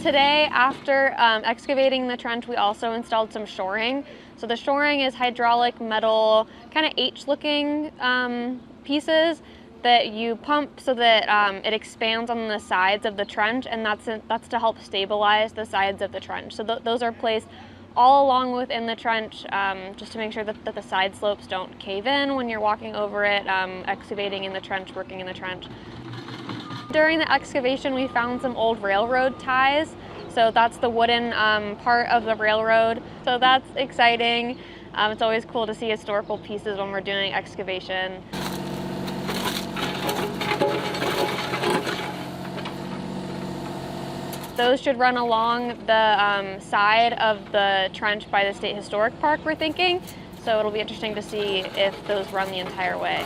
Today, after excavating the trench, we also installed some shoring. So the shoring is hydraulic metal, kind of H-looking pieces that you pump so that it expands on the sides of the trench, and that's to help stabilize the sides of the trench. So those are placed all along within the trench, just to make sure that the side slopes don't cave in when you're walking over it, excavating in the trench, working in the trench. During the excavation, we found some old railroad ties. So that's the wooden part of the railroad. So that's exciting. It's always cool to see historical pieces when we're doing excavation. Those should run along the side of the trench by the State Historic Park, we're thinking. So it'll be interesting to see if those run the entire way.